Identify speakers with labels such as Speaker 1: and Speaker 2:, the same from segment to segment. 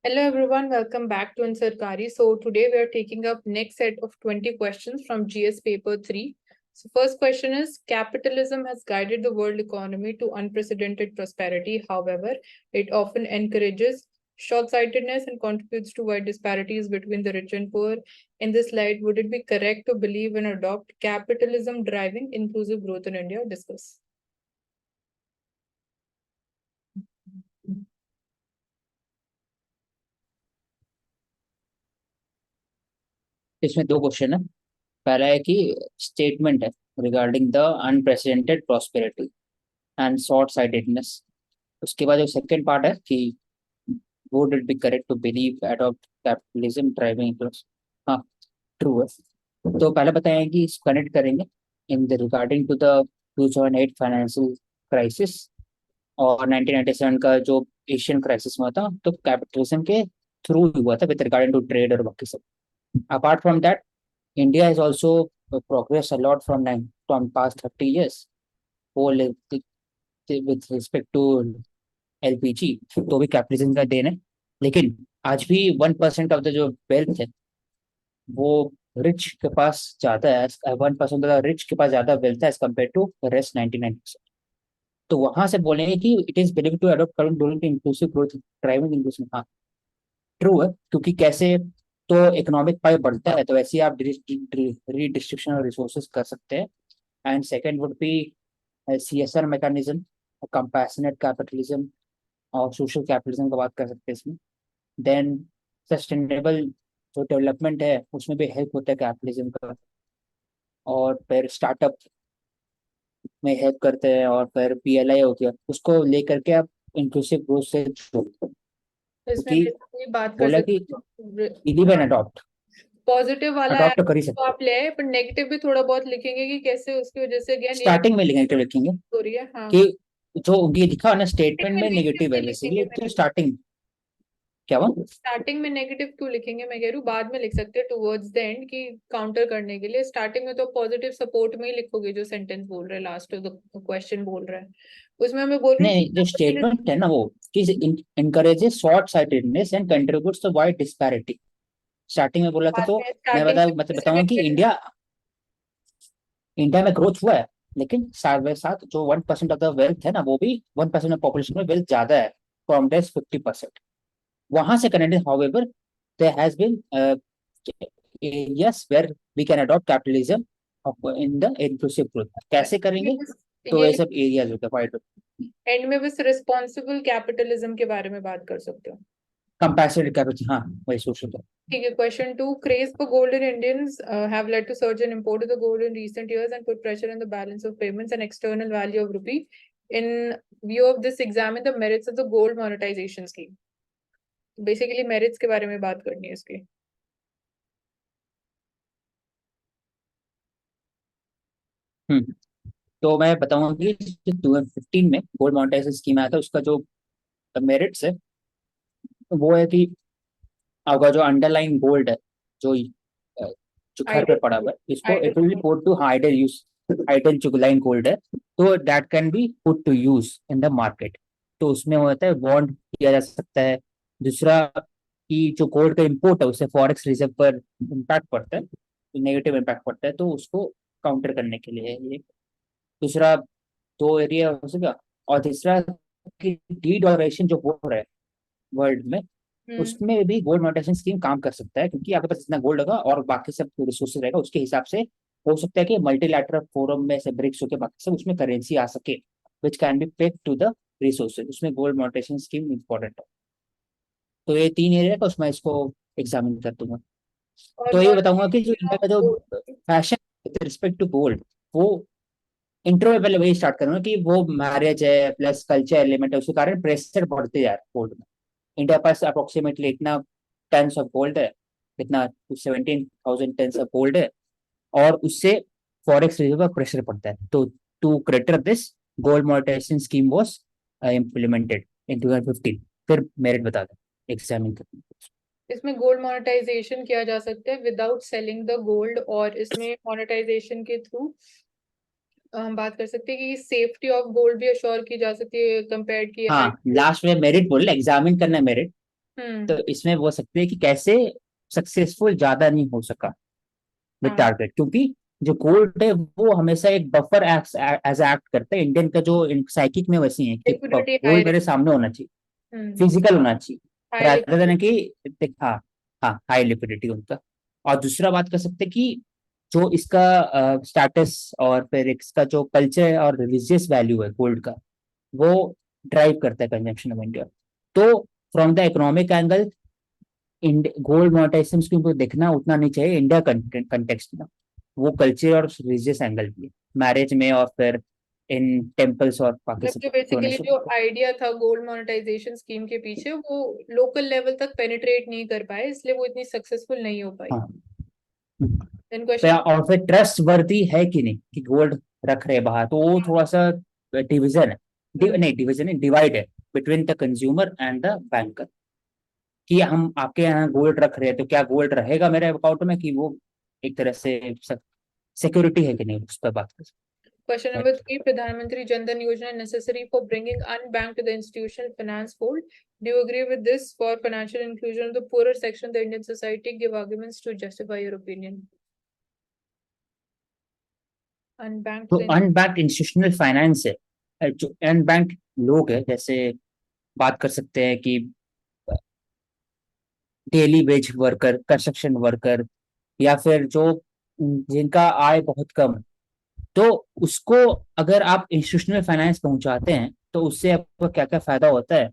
Speaker 1: Hello everyone, welcome back to Ansarkari. So today we are taking up next set of 20 questions from GS paper 3. So first question is, capitalism has guided the world economy to unprecedented prosperity. However, it often encourages short-sightedness and contributes to wide disparities between the rich and poor. In this light, would it be correct to believe and adopt capitalism driving inclusive growth in India? Discuss.
Speaker 2: इसमें दो question है। पहला है कि statement है regarding the unprecedented prosperity and short sightedness. उसके बाद जो सेकंड पार्ट है कि would it be correct to believe adopt capitalism driving influence. हाँ, ट्रू है। तो पहले बताएं कि इसको कनेक्ट करेंगे in the regarding to the 2008 financial crisis और 1997 का जो एशियन क्राइसिस हुआ था, तो कैपिटलिज्म के थ्रू हुआ था विद रिगार्डिंग टू ट्रेड और बाकी सब। Apart from that, India has also progressed a lot from past 30 years. Whole with respect to LPG, तो भी कैपिटलिज्म का देन है। लेकिन आज भी 1% ऑफ द जो वेल्थ है वो रिच के पास ज्यादा है। 1% ऑफ द रिच के पास ज्यादा वेल्थ है एज कम्पेयर टू रेस्ट 99%। तो वहां से बोलेंगे कि it is believe to adopt current during inclusive growth driving inclusive. हाँ, ट्रू है, क्योंकि कैसे तो इकोनॉमिक पाई बढ़ता है तो वैसे ही आप रीडिस्ट्रिब्यूशन ऑफ रिसोर्सेज कर सकते हैं। And second would be CSR mechanism, compassionate capitalism और सोशल कैपिटलिज्म का बात कर सकते हैं इसमें। देन सस्टेनेबल जो डेवलपमेंट है उसमें भी हेल्प होता है कैपिटलिज्म का। और फिर स्टार्टअप में हेल्प करते हैं, और फिर PLI हो गया, उसको लेकर के आप इंक्लूसिव ग्रोथ से जोड़ते हैं।
Speaker 1: इसमें
Speaker 2: क्योंकि
Speaker 1: basically बात कर
Speaker 2: बोला कि
Speaker 1: सकते हैं
Speaker 2: बिलीव एंड अडॉप्ट,
Speaker 1: पॉजिटिव वाला है
Speaker 2: अडॉप्ट कर ही
Speaker 1: तो
Speaker 2: सकते हैं।
Speaker 1: आप ले आए, पर नेगेटिव भी थोड़ा बहुत लिखेंगे कि कैसे उसकी वजह से अगेन एक
Speaker 2: स्टार्टिंग में नेगेटिव लिखेंगे
Speaker 1: हो रही है। हाँ,
Speaker 2: कि जो ये लिखा है ना
Speaker 1: स्टार्टिंग
Speaker 2: स्टेटमेंट
Speaker 1: में
Speaker 2: में
Speaker 1: नेगेटिव
Speaker 2: नेगेटिव है
Speaker 1: नहीं लिखेंगे।
Speaker 2: बेसिकली, तो स्टार्टिंग क्या हुआ।
Speaker 1: स्टार्टिंग में नेगेटिव क्यों लिखेंगे, मैं कह रही हूँ बाद में लिख सकते हैं टुवर्ड्स द एंड की काउंटर करने के लिए। स्टार्टिंग में तो पॉजिटिव सपोर्ट में ही लिखोगे जो सेंटेंस बोल रहे हैं, लास्ट ऑफ द क्वेश्चन बोल रहा है उसमें मैं बोल रही
Speaker 2: नहीं, जो
Speaker 1: हूँ
Speaker 2: स्टेटमेंट है ना वो कि encourages short sightedness and contributes to wide disparity, starting में बोला था। तो मैं
Speaker 1: स्टार्टिंग
Speaker 2: बताऊंगा कि इंडिया इंडिया में ग्रोथ हुआ है, लेकिन साथ में साथ जो 1% ऑफ द वेल्थ है ना, वो भी 1% ऑफ पॉपुलेशन में वेल्थ ज्यादा है फ्रॉम डेस 50%। वहां से connected however there has been areas where we can adopt capitalism in the inclusive growth। कैसे करेंगे, तो
Speaker 1: ये
Speaker 2: ये सब एरियाज होते हैं वाइड।
Speaker 1: एंड में बस रिस्पॉन्सिबल कैपिटलिज्म के बारे में बात कर सकते हो।
Speaker 2: कंपैसिटी कैपिटल, हाँ वही सोशल।
Speaker 1: ठीक है, question 2, craze for gold in Indians have led to surge in import of the gold in recent years and put pressure on the balance of payments and external value of rupee. In view of this, examine the merits of the gold monetization scheme. Basically merits के बारे में बात करनी है इसकी।
Speaker 2: तो मैं बताऊंगा कि 2015 में गोल्ड मोनेटाइजेशन स्कीम आया था, उसका जो मेरिट्स है वो है कि आपका जो अंडरलाइन गोल्ड है, जो जो घर पे
Speaker 1: आइडियल
Speaker 2: पड़ा हुआ है, इसको
Speaker 1: ideal
Speaker 2: it will be put to idle use. Idle जो लाइन गोल्ड है, तो that can be put to use in the market. तो उसमें होता है बॉन्ड किया जा सकता है। दूसरा कि जो गोल्ड का इम्पोर्ट है उससे फॉरेक्स रिजर्व पर इम्पैक्ट पड़ता है, नेगेटिव इम्पैक्ट पड़ता है, तो उसको काउंटर करने के लिए है ये। दूसरा दो एरिया हो सकेगा। और तीसरा कि डी डॉलरेशन जो हो रहा है वर्ल्ड में, उसमें भी गोल्ड मोनेटाइजेशन स्कीम काम कर सकता है, क्योंकि आपके पास इतना गोल्ड होगा और बाकी सब रिसोर्सेज रहेगा, उसके हिसाब से हो सकता है कि मल्टीलैटरल फोरम में से ब्रिक्स होकर बाकी सब उसमें करेंसी आ सके which can be paid to the resources. उसमें गोल्ड मोनेटाइजेशन स्कीम इंपॉर्टेंट है। तो ये तीन एरिया का उसमें इसको एग्जामिन कर दूंगा।
Speaker 1: और
Speaker 2: तो ये बताऊंगा कि जो इंडिया का जो
Speaker 1: बाकी
Speaker 2: fashion with respect to gold, वो इंट्रो में पहले वही स्टार्ट करूंगा कि वो मैरिज है प्लस कल्चर एलिमेंट है, उसके कारण प्रेशर बढ़ते जा रहा है गोल्ड में। इंडिया पास अप्रोक्सीमेटली इतना टन्स ऑफ गोल्ड है, इतना 17,000 टन्स ऑफ गोल्ड है, और उससे फॉरेक्स रिजर्व पर प्रेशर पड़ता है। तो to crater this, gold monetisation scheme was implemented in 2015। फिर मेरिट बता दें एग्जामिन कर।
Speaker 1: इसमें गोल्ड मोनेटाइजेशन किया जा सकता है विदाउट सेलिंग द गोल्ड, और इसमें मोनेटाइजेशन के थ्रू हम बात कर सकते हैं कि सेफ्टी ऑफ गोल्ड भी अश्योर की जा सकती है कंपेयर की।
Speaker 2: हाँ, लास्ट में मेरिट बोले, एग्जामिन करना है मेरिट। तो इसमें बोल सकते हैं कि कैसे सक्सेसफुल ज्यादा नहीं हो सका विद
Speaker 1: हाँ,
Speaker 2: टारगेट, क्योंकि जो गोल्ड है वो हमेशा एक बफर एज एक्ट करता है। इंडियन का जो साइकिक में वैसी है कि
Speaker 1: लिक्विडिटी हाई,
Speaker 2: गोल्ड मेरे सामने होना चाहिए,
Speaker 1: हम्म,
Speaker 2: फिजिकल होना चाहिए,
Speaker 1: हाई
Speaker 2: रादर देन
Speaker 1: लिक्विडिटी।
Speaker 2: कि हाँ, हाँ हाई लिक्विडिटी उनका। और दूसरा बात कर सकते हैं कि जो इसका स्टेटस और फिर इसका जो कल्चर और रिलीजियस वैल्यू है गोल्ड का, वो ड्राइव करता है कंजम्पशन ऑफ इंडिया। तो from the economic angle gold monetisation को देखना उतना नहीं चाहिए इंडिया कंटेक्स्ट में, वो कल्चर और रिलीजियस एंगल भी है मैरिज में और फिर इन टेम्पल्स और बाकी
Speaker 1: मतलब
Speaker 2: सब
Speaker 1: जो बेसिकली
Speaker 2: डोनेशन।
Speaker 1: जो आइडिया था गोल्ड मोनेटाइजेशन स्कीम के पीछे, वो लोकल लेवल तक पेनिट्रेट नहीं कर पाए, इसलिए वो इतनी सक्सेसफुल नहीं हो पाई।
Speaker 2: हाँ,
Speaker 1: देन
Speaker 2: तो
Speaker 1: क्वेश्चन।
Speaker 2: और फिर ट्रस्ट वर्दी है कि नहीं कि गोल्ड रख रहे बाहर, तो वो थोड़ा सा डिवीजन है, नहीं डिवीजन है, डिवाइड है between the consumer and the banker, कि हम आपके यहाँ गोल्ड रख रहे हैं तो क्या गोल्ड रहेगा मेरे अकाउंट में, कि वो एक तरह से सिक्योरिटी है कि नहीं, उस पर बात कर
Speaker 1: Question
Speaker 2: सकते
Speaker 1: number
Speaker 2: हैं।
Speaker 1: 3, Pradhan Mantri Jan Dhan Yojana necessary for bringing unbanked to the institutional finance fold. Do you agree with this for financial inclusion of the poorer section of the Indian society? Give arguments to justify your opinion. Unbanked
Speaker 2: तो
Speaker 1: to the
Speaker 2: unbanked institutional finance है, जो unbanked लोग है, जैसे बात कर सकते हैं कि daily veg worker, construction worker, या फिर जो जिनका आय बहुत कम है, तो उसको अगर आप इंस्टीट्यूशनल फाइनेंस पहुंचाते हैं तो उससे आपको क्या क्या फायदा होता है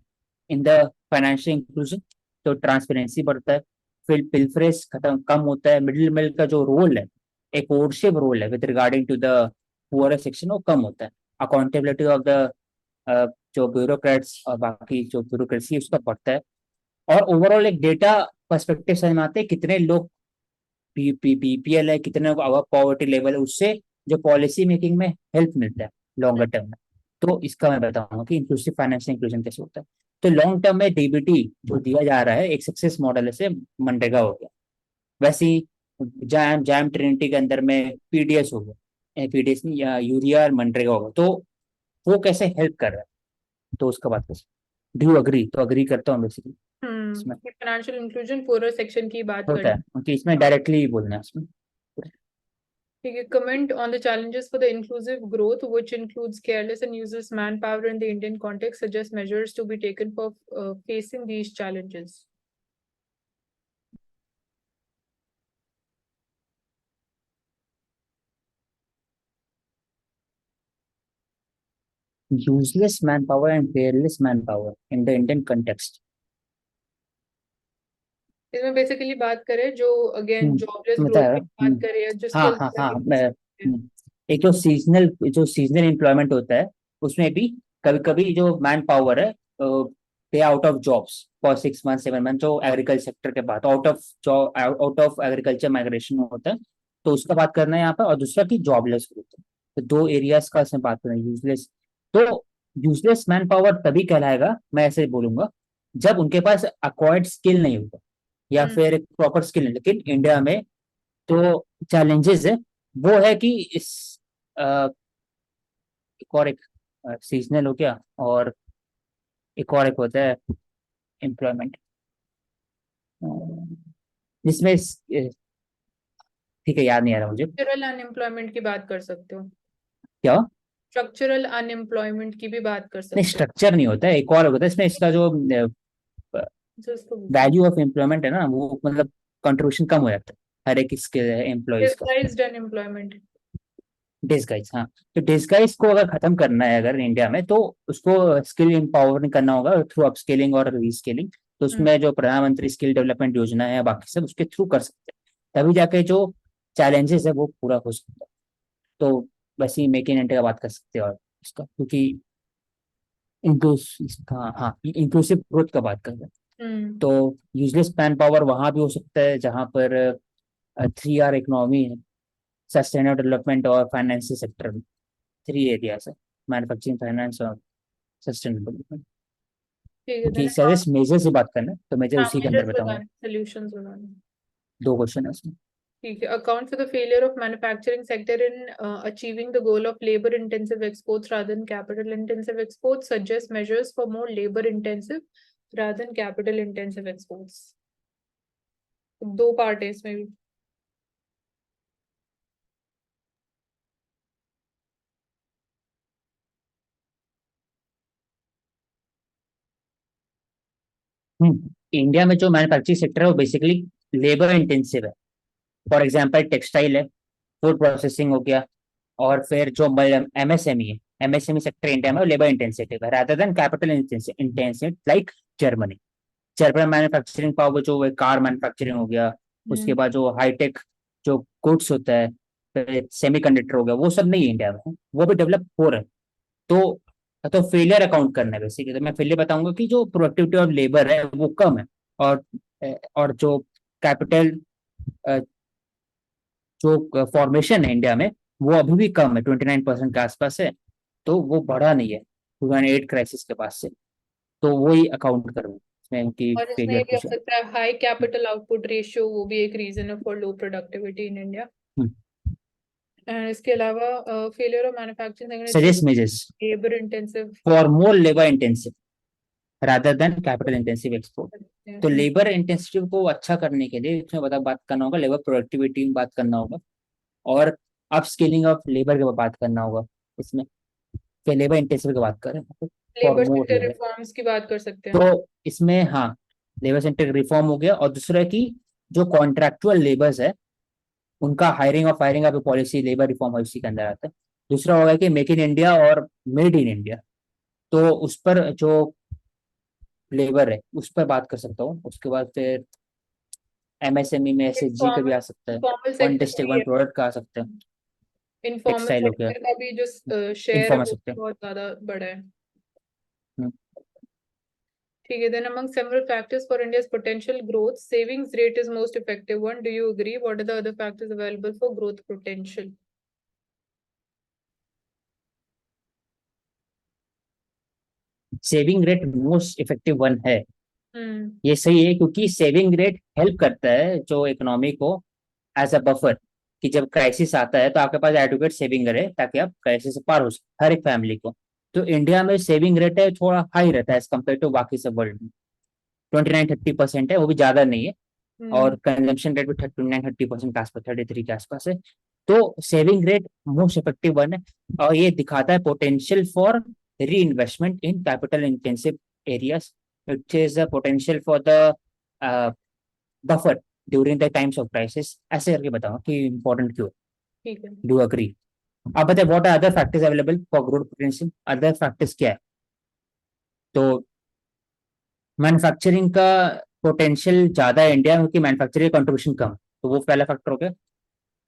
Speaker 2: इन द फाइनेंशियल इंक्लूजन। तो ट्रांसपेरेंसी बढ़ता है, फिर पिल्फरेज खत्म कम होता है, मिडिल मेल का जो रोल है, एक ओवरशिप रोल है with regarding to the poor section, वो कम होता है। अकाउंटेबिलिटी ऑफ द जो ब्यूरोक्रेट्स और बाकी जो ब्यूरोक्रेसी उसका बढ़ता है। और ओवरऑल एक डेटा पर्सपेक्टिव समझ में आते हैं कितने लोग बीपीएल है, कितने लोग अवर पॉवर्टी लेवल है, उससे जो पॉलिसी मेकिंग में हेल्प मिलता है लॉन्गर टर्म में। तो इसका मैं बताऊंगा कि इंक्लूसिव फाइनेंशियल इंक्लूजन कैसे होता है। तो लॉन्ग टर्म में डीबीटी जो दिया जा रहा है एक सक्सेस मॉडल से मनरेगा हो गया, वैसे ही जैम जैम ट्रिनिटी के अंदर में पीडीएस हो गया, पीडीएस नहीं या यूरिया और मनरेगा होगा, तो वो कैसे हेल्प कर रहा है, तो उसका बात कर सकते। Do agree? तो अग्री करता हूँ बेसिकली इसमें
Speaker 1: फाइनेंशियल इंक्लूजन पूरा सेक्शन की बात
Speaker 2: होता
Speaker 1: कर।
Speaker 2: है, क्योंकि इसमें डायरेक्टली ही बोलना है इसमें।
Speaker 1: ठीक है, comment on the challenges for the inclusive growth, which includes careless and useless manpower in the Indian context. Suggest measures to be taken for facing these challenges.
Speaker 2: Useless manpower and careless manpower in the Indian context.
Speaker 1: इसमें basically बात करें जो again jobless growth
Speaker 2: बताया।
Speaker 1: की बात करें या जो
Speaker 2: हाँ
Speaker 1: स्किल
Speaker 2: हाँ हाँ, एक जो सीजनल एम्प्लॉयमेंट होता है उसमें भी कभी कभी जो मैन पावर है पे out of jobs for 6 month 7 month, जो एग्रीकल्चर सेक्टर के बाद out of job, out of agriculture migration होता है, तो उसका बात करना है यहाँ पर। और दूसरा की जॉबलेस ग्रोथ है, तो दो एरियाज का इसमें बात करें यूजलेस। तो यूजलेस मैन पावर तभी कहलाएगा, मैं ऐसे बोलूंगा, जब उनके पास अक्वायर्ड स्किल नहीं होगा या फिर एक प्रॉपर स्किल नहीं। लेकिन इंडिया में तो चैलेंजेस है, वो है कि इस अ, एक और एक सीजनल हो गया, और एक और एक होता है एम्प्लॉयमेंट, जिसमें ठीक है, याद नहीं आ रहा मुझे
Speaker 1: स्ट्रक्चरल अनएम्प्लॉयमेंट की बात कर सकते हो।
Speaker 2: क्या।
Speaker 1: स्ट्रक्चरल अनएम्प्लॉयमेंट की भी बात कर
Speaker 2: नहीं,
Speaker 1: सकते
Speaker 2: स्ट्रक्चर नहीं होता है, एक और होता है इसमें, इसका जो
Speaker 1: हो जिसको
Speaker 2: वैल्यू ऑफ एम्प्लॉयमेंट है ना, वो मतलब कंट्रीब्यूशन कम हो जाता है हर एक स्किल एम्प्लॉयज का।
Speaker 1: Disguised unemployment.
Speaker 2: डिसगाइज, हाँ। तो डिसगाइज को अगर खत्म करना है अगर इंडिया में, तो उसको स्किल एम्पावरिंग करना होगा थ्रू अपस्किलिंग और रीस्किलिंग। तो उसमें जो प्रधानमंत्री स्किल डेवलपमेंट योजना है या बाकी सब उसके थ्रू कर सकते हैं, तभी जाके जो चैलेंजेस है वो पूरा हो सकता है। तो वैसे ही मेक इन इंडिया का बात कर सकते हैं, और इसका क्योंकि इंक्लूसिव ग्रोथ का बात कर रहे हैं, तो यूजलेस मैन पावर वहां भी हो सकता है जहां पर 3R इकोनॉमी है, सस्टेनेबल डेवलपमेंट और फाइनेंशियल सेक्टर में 3 एरियाज है, मैन्युफैक्चरिंग, फाइनेंस और सस्टेनेबल डेवलपमेंट।
Speaker 1: ठीक है,
Speaker 2: क्योंकि
Speaker 1: देन
Speaker 2: सर्विस मेजर से बात करना है, तो मेजर
Speaker 1: हाँ,
Speaker 2: उसी के अंदर
Speaker 1: मेजर्स
Speaker 2: बताऊंगा।
Speaker 1: बताने, सॉल्यूशंस बताने।
Speaker 2: 2 क्वेश्चन है उसमें।
Speaker 1: ठीक है, account for the failure of manufacturing sector in achieving the goal of labour intensive exports rather than capital intensive exports, suggest measures for more labour intensive rather than capital intensive exports. दो part है इसमें भी.
Speaker 2: India में जो manufacturing sector है वो basically labour intensive है. For example textile है, फूड प्रोसेसिंग हो गया, और फिर जो एमएसएमई है, एमएसएमई सेक्टर इंडिया में लेबर इंटेंसिव है rather than capital intensive like Germany. German manufacturing power जो है कार मैन्युफैक्चरिंग हो गया, उसके बाद जो हाईटेक जो गुड्स होता है, सेमीकंडक्टर हो गया, वो सब नहीं है इंडिया में, वो भी डेवलप हो रहा है. तो फेलियर अकाउंट करना है बेसिकली. तो मैं फेलियर बताऊंगा कि जो प्रोडक्टिविटी ऑफ लेबर है वो कम है, और जो कैपिटल जो फॉर्मेशन है इंडिया में वो अभी भी कम है, 29% के आसपास है. तो वो बढ़ा नहीं है 2008 क्राइसिस के पास से. तो वो ही अकाउंट करूँ इसमें उनकी
Speaker 1: और इसमें ये
Speaker 2: फेलियर
Speaker 1: भी हो
Speaker 2: कुछ है.
Speaker 1: सकता है हाई कैपिटल आउटपुट रेशियो, वो भी एक रीजन है for low productivity in India. And इसके अलावा failure of manufacturing
Speaker 2: suggest measures
Speaker 1: labour intensive.
Speaker 2: For more labour intensive rather than capital intensive export. तो लेबर इंटेंसिव को अच्छा करने के लिए इसमें बात करना होगा, लेबर प्रोडक्टिविटी में बात करना होगा, और अप स्किलिंग ऑफ लेबर के बात करना होगा इसमें. फिर लेबर इंटेंसिव की बात करें for
Speaker 1: labour
Speaker 2: more
Speaker 1: sector
Speaker 2: labour,
Speaker 1: reforms की बात कर सकते हैं.
Speaker 2: तो इसमें हाँ लेबर सेंटर रिफॉर्म हो गया. और दूसरा कि जो कॉन्ट्रैक्चुअल लेबर्स है उनका हायरिंग और फायरिंग का पॉलिसी लेबर रिफॉर्म है उसी के अंदर आता है. दूसरा होगा कि मेक इन इंडिया और मेड इन इंडिया, तो उस पर जो लेबर है उस पर बात कर सकता हूँ. उसके बाद फिर एमएसएमई में एसएचजी का भी
Speaker 1: इनफॉर्मल
Speaker 2: आ सकता है,
Speaker 1: इनफॉर्मल
Speaker 2: वन
Speaker 1: सेक्टर
Speaker 2: डिस्ट्रिक्ट
Speaker 1: भी
Speaker 2: वन
Speaker 1: है.
Speaker 2: प्रोडक्ट का आ सकता है,
Speaker 1: इनफॉर्मल
Speaker 2: टेक्सटाइल हो गया,
Speaker 1: सेक्टर का भी जो शेयर है
Speaker 2: इन्फॉर्मल
Speaker 1: वो
Speaker 2: सेक्टर.
Speaker 1: बहुत ज्यादा बड़ा है. ठीक है. Then among several factors for India's potential growth, savings rate is most effective one. Do you agree? What are the other factors available for growth potential?
Speaker 2: Saving rate most effective one है.
Speaker 1: हम्म.
Speaker 2: ये सही है क्योंकि saving rate help करता है जो economy को as a buffer, कि जब क्राइसिस आता है तो आपके पास एडुकेट सेविंग रहे ताकि आप क्राइसिस से पार हो सके हर एक फैमिली को. तो इंडिया में सेविंग रेट है थोड़ा हाई रहता है एज कम्पेयर टू बाकी सब वर्ल्ड में. 29-30% है, वो भी ज्यादा नहीं है. और कंजम्पशन रेट भी 29-30% के आसपास, 33 के आसपास है. तो saving rate most effective one है, और ये दिखाता है पोटेंशियल फॉर री investment in capital intensive areas, which is a potential for the buffer during the times of crisis. ऐसे करके बताऊँ कि important क्यों.
Speaker 1: ठीक है.
Speaker 2: Do agree? आप बताए what are other factors available for growth potential? Other factors क्या है? तो मैन्युफैक्चरिंग का पोटेंशियल ज्यादा है इंडिया में क्योंकि मैन्युफैक्चरिंग कंट्रीब्यूशन कम, तो वो पहला फैक्टर हो गया.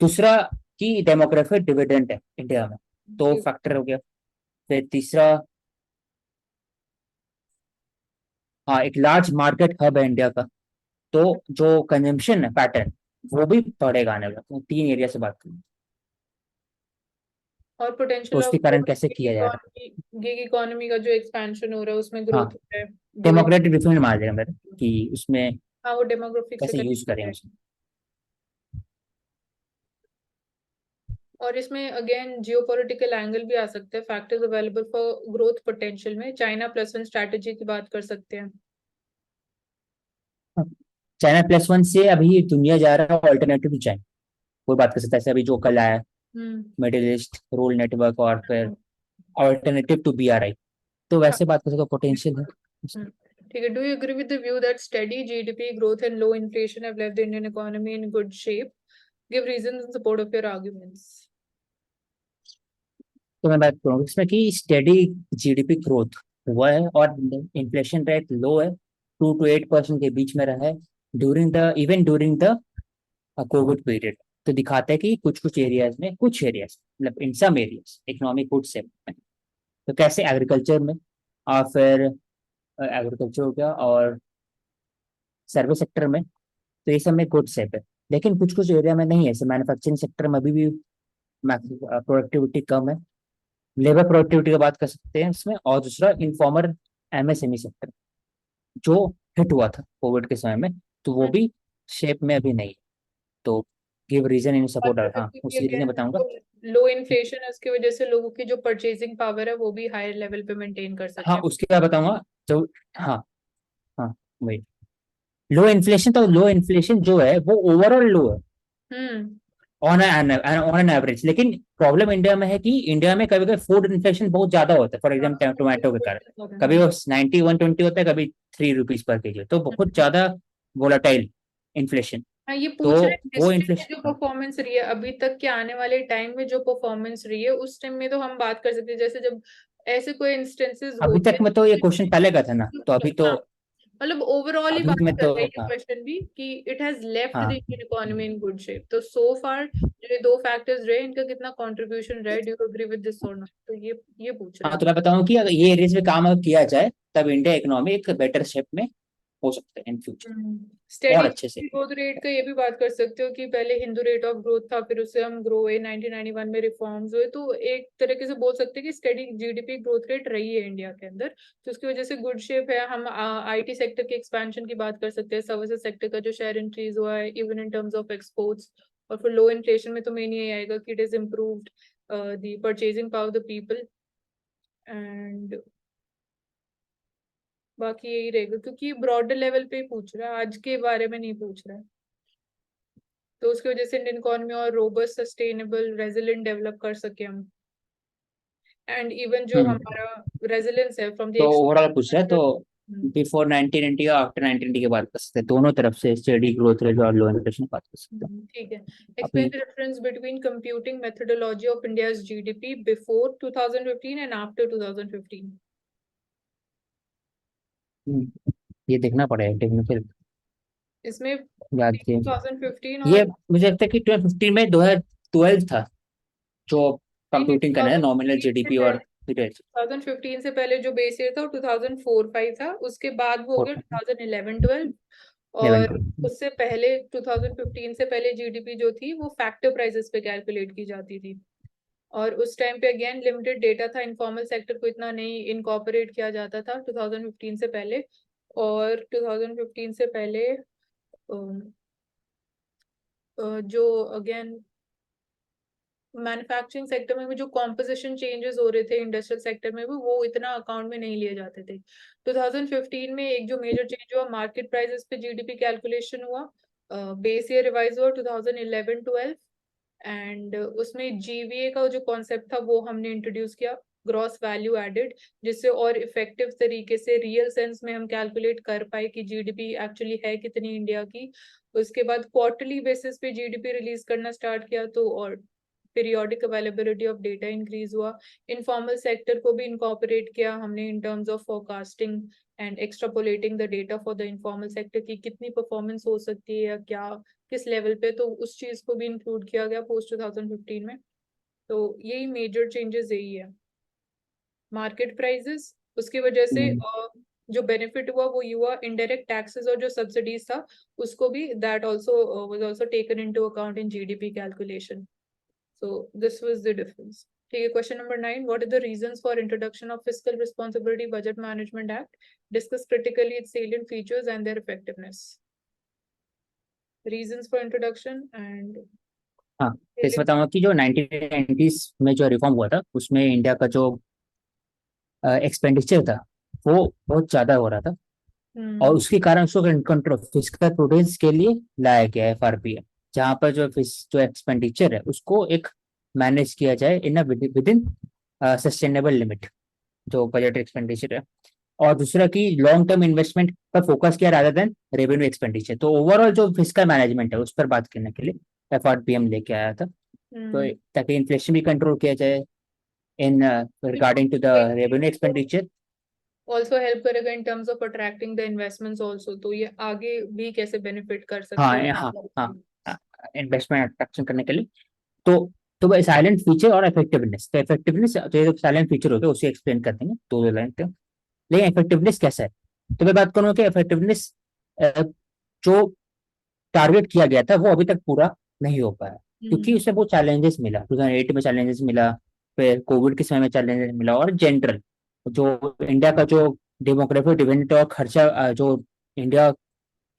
Speaker 2: दूसरा कि डेमोग्राफिक डिविडेंड है इंडिया में, तो फैक्टर हो गया. फिर तीसरा, हाँ एक लार्ज मार्केट हब है इंडिया का, तो जो कंजम्पशन है पैटर्न वो भी बढ़ेगा आने वाला. तो 3 एरिया से बात करें
Speaker 1: और
Speaker 2: तो
Speaker 1: पोटेंशियल ऑफ
Speaker 2: उसके कारण कैसे
Speaker 1: गिग
Speaker 2: किया जा रहा
Speaker 1: इकोनॉमी, गिग इकोनॉमी का जो एक्सपेंशन हो रहा है उसमें
Speaker 2: है.
Speaker 1: ग्रोथ
Speaker 2: हाँ
Speaker 1: हो रहा है.
Speaker 2: डेमोक्रेटिक डिफरेंट मार देगा मेरे कि उसमें
Speaker 1: हाँ, वो डेमोग्राफिक से
Speaker 2: कैसे यूज
Speaker 1: कनेक्टेड
Speaker 2: करें
Speaker 1: है.
Speaker 2: उसे.
Speaker 1: और इसमें अगेन जियोपॉलिटिकल एंगल भी आ सकता है. Factors available for growth potential में चाइना प्लस वन स्ट्रैटेजी की बात कर सकते हैं.
Speaker 2: चाइना+1 से अभी दुनिया जा रहा है ऑल्टरनेटिव टू चाइना, वो बात कर सकते हैं. जैसे अभी जो कल आया
Speaker 1: हम्म.
Speaker 2: मिडिल ईस्ट रूल नेटवर्क, और फिर ऑल्टरनेटिव टू BRI, तो वैसे बात कर सकते पोटेंशियल है.
Speaker 1: हम्म. ठीक है. Do you agree with the view that steady GDP growth and low inflation have left the Indian economy in good shape? Give reasons in support of your arguments.
Speaker 2: तो मैं बात करूँगा इसमें कि स्टेडी जीडीपी ग्रोथ हुआ है और inflation rate लो है, 2 to 8% के बीच में रहा है ड्यूरिंग द कोविड पीरियड. तो दिखाता है कि कुछ कुछ एरियाज में, कुछ एरियाज मतलब इन सम एरियाज इकोनॉमिक गुड सेप में. तो कैसे एग्रीकल्चर में, और फिर एग्रीकल्चर हो गया और सर्विस सेक्टर में, तो ये सब में गुड सेप है. लेकिन कुछ कुछ एरिया में नहीं है, जैसे मैन्युफैक्चरिंग सेक्टर में अभी भी प्रोडक्टिविटी कम है. लेबर प्रोडक्टिविटी की बात कर सकते हैं इसमें. और दूसरा इनफॉर्मल MSME सेक्टर जो हिट हुआ था कोविड के समय में, तो वो भी शेप में अभी नहीं है. तो गिव रीजन इन
Speaker 1: और
Speaker 2: सपोर्ट, हाँ उसी रीजन बताऊंगा.
Speaker 1: लो इन्फ्लेशन है उसकी वजह से लोगों की जो परचेजिंग पावर है वो भी हायर लेवल पे मेंटेन कर सकते
Speaker 2: हाँ
Speaker 1: हैं.
Speaker 2: उसके बाद बताऊंगा. तो हाँ वही लो इन्फ्लेशन, तो लो इन्फ्लेशन जो है वो ओवरऑल लो है
Speaker 1: हम्म।
Speaker 2: ऑन एन एवरेज, लेकिन प्रॉब्लम इंडिया में है कि इंडिया में कभी कभी फूड इन्फ्लेशन बहुत ज्यादा होता है, फॉर एग्जाम्पल टोमेटो के कारण कभी वो 90 120 होता है, कभी 3 रुपीज पर केजी, तो बहुत ज्यादा वोलाटाइल इन्फ्लेशन।
Speaker 1: हाँ, ये
Speaker 2: तो
Speaker 1: पूछ रहे हैं
Speaker 2: वो
Speaker 1: हिस्ट्री में जो
Speaker 2: इन्फ्लेशन,
Speaker 1: परफॉर्मेंस रही है अभी तक के, आने वाले टाइम में जो परफॉर्मेंस रही है उस टाइम में तो हम बात कर सकते हैं, जैसे जब ऐसे कोई इंस्टेंसेस
Speaker 2: अभी
Speaker 1: होते
Speaker 2: तक में तो ये क्वेश्चन पहले का था ना, तो
Speaker 1: हैं।
Speaker 2: अभी तो,
Speaker 1: हाँ, मतलब ओवरऑल ही
Speaker 2: अभी
Speaker 1: बात
Speaker 2: में
Speaker 1: कर
Speaker 2: तो,
Speaker 1: रहे हैं ये
Speaker 2: हाँ
Speaker 1: क्वेश्चन भी कि इट हैज लेफ्ट द
Speaker 2: हाँ
Speaker 1: Indian economy in good shape. तो सो फार जो ये दो फैक्टर्स रहे इनका कितना कंट्रीब्यूशन रहा है, do you agree with this और नॉट, तो ये पूछ रहे
Speaker 2: हाँ,
Speaker 1: हैं।
Speaker 2: तो मैं बताऊं कि अगर ये एरियाज में काम अगर किया जाए तब इंडिया इकोनॉमी एक बेटर शेप में हो सकता है इन फ्यूचर, और
Speaker 1: स्टेडी
Speaker 2: अच्छे से।
Speaker 1: ग्रोथ रेट का ये भी बात कर सकते हो कि पहले हिंदू रेट ऑफ ग्रोथ था, फिर उससे हम ग्रो हुए, 1991 में रिफॉर्म्स हुए, तो एक तरीके से बोल सकते हैं कि स्टेडी जीडीपी ग्रोथ रेट रही है इंडिया के अंदर, तो उसकी वजह से गुड शेप है। हम आईटी सेक्टर के एक्सपेंशन की बात कर सकते हैं, सर्विसेज सेक्टर का जो शेयर इंक्रीज हुआ है even in terms of exports, और फिर लो इन्फ्लेशन में तो मेन यही आएगा कि it is improved the purchasing power of the people, and बाकी यही रहेगा क्योंकि ब्रॉडर लेवल पे ही पूछ रहा है, आज के बारे में नहीं पूछ रहा है, तो उसकी वजह से इंडियन इकोनॉमी और रोबस्ट, सस्टेनेबल, रेजिलिएंट डेवलप कर सके हम, एंड इवन जो
Speaker 2: हम्म
Speaker 1: हमारा रेजिलियंस है फ्रॉम द
Speaker 2: तो ओवरऑल पूछ रहा है, तो
Speaker 1: हम्म।
Speaker 2: बिफोर 1990 और आफ्टर 1990 की बात कर सकते हैं, दोनों तरफ से स्टेडी ग्रोथ रेट और लो इन्फ्लेशन की बात कर सकते हैं
Speaker 1: ठीक है। एक्सप्लेन
Speaker 2: अभी।
Speaker 1: The difference between computing methodology of India's GDP before 2015 and after 2015।
Speaker 2: ये देखना पड़ेगा टेक्निकल,
Speaker 1: इसमें
Speaker 2: याद है
Speaker 1: 2015
Speaker 2: ये,
Speaker 1: और
Speaker 2: मुझे लगता है कि 2015 में 2012 था जो
Speaker 1: नहीं नहीं,
Speaker 2: कंप्यूटिंग करना है, नॉमिनल
Speaker 1: 2015 से
Speaker 2: जीडीपी
Speaker 1: पहले,
Speaker 2: और डिटेल्स।
Speaker 1: 2015 से पहले जो बेस ईयर था वो 2004-5 था, उसके बाद वो हो गया 2011-12,
Speaker 2: इलेवन
Speaker 1: और उससे पहले 2015 से पहले जीडीपी जो थी वो फैक्टर प्राइसेस पे कैलकुलेट की जाती थी, और उस टाइम पे अगेन लिमिटेड डेटा था, इनफॉर्मल सेक्टर को इतना नहीं इनकॉर्पोरेट किया जाता था 2015 से पहले, और 2015 से पहले जो अगेन मैन्युफैक्चरिंग सेक्टर में भी जो कॉम्पोजिशन चेंजेस हो रहे थे इंडस्ट्रियल सेक्टर में भी, वो इतना अकाउंट में नहीं लिए जाते थे। 2015 में एक जो मेजर चेंज हुआ, मार्केट प्राइसेस पे जीडीपी कैलकुलेशन हुआ, बेस ईयर रिवाइज हुआ 2011-12, एंड उसमें जीवीए का जो कॉन्सेप्ट था वो हमने इंट्रोड्यूस किया, ग्रॉस वैल्यू एडेड, जिससे और इफेक्टिव तरीके से रियल सेंस में हम कैलकुलेट कर पाए कि जीडीपी एक्चुअली है कितनी इंडिया की। उसके बाद क्वार्टरली बेसिस पे जीडीपी रिलीज करना स्टार्ट किया, तो और periodic availability of data increase हुआ। इनफॉर्मल सेक्टर को भी इनकॉर्पोरेट किया हमने इन terms of forecasting and extrapolating the data for the informal sector की कितनी परफॉर्मेंस हो सकती है या क्या किस लेवल पे, तो उस चीज को भी इंक्लूड किया गया पोस्ट 2015 में। तो यही मेजर चेंजेस यही है। मार्केट प्राइसेस, उसकी वजह से जो बेनिफिट हुआ वो हुआ इनडायरेक्ट टैक्सेस और जो सब्सिडीज था उसको भी, that also was also taken into account in GDP calculation. So this was the difference. Okay, question number 9. What are the reasons for introduction of Fiscal Responsibility Budget Management Act? Discuss critically its salient features and their effectiveness. Reasons for introduction and
Speaker 2: हाँ, तो इस बताऊंगा कि जो 1990s में जो reform हुआ था उसमें इंडिया का जो एक्सपेंडिचर था वो बहुत ज्यादा हो रहा था, और उसके कारण उसको कंट्रोल फिस्कल प्रूडेंस के लिए लाया गया है एफआरपीएम, जहाँ पर जो एक्सपेंडिचर है उसको एक मैनेज किया जाए in with in sustainable limit, जो बजट एक्सपेंडिचर है। और दूसरा कि लॉन्ग टर्म इन्वेस्टमेंट पर फोकस किया रादर देन रेवेन्यू एक्सपेंडिचर, तो ओवरऑल जो फिस्कल मैनेजमेंट है उस पर बात करने के लिए एफआरपीएम लेके आया था, तो ताकि इन्फ्लेशन भी कंट्रोल किया जाए in regarding to the revenue expenditure.
Speaker 1: also help करेगा in terms of attracting the investments also, तो ये आगे भी कैसे बेनिफिट कर सकता
Speaker 2: हाँ
Speaker 1: है।
Speaker 2: हाँ हाँ, इन्वेस्टमेंट अट्रैक्शन करने के लिए, तो साइलेंट फीचर और इफेक्टिवनेस, तो इफेक्टिवनेस तो ये साइलेंट फीचर होते हैं उसे एक्सप्लेन कर देंगे दो लाइन पे, लेकिन इफेक्टिवनेस कैसा है, तो मैं बात करूंगा कि इफेक्टिवनेस जो टारगेट किया गया था वो अभी तक पूरा नहीं हो पाया, क्योंकि उसे बहुत चैलेंजेस मिला, 2008 में चैलेंजेस मिला, फिर कोविड के समय में चैलेंजेस मिला, और जनरल जो इंडिया का जो डेमोग्राफिक डिविडेंड और खर्चा जो इंडिया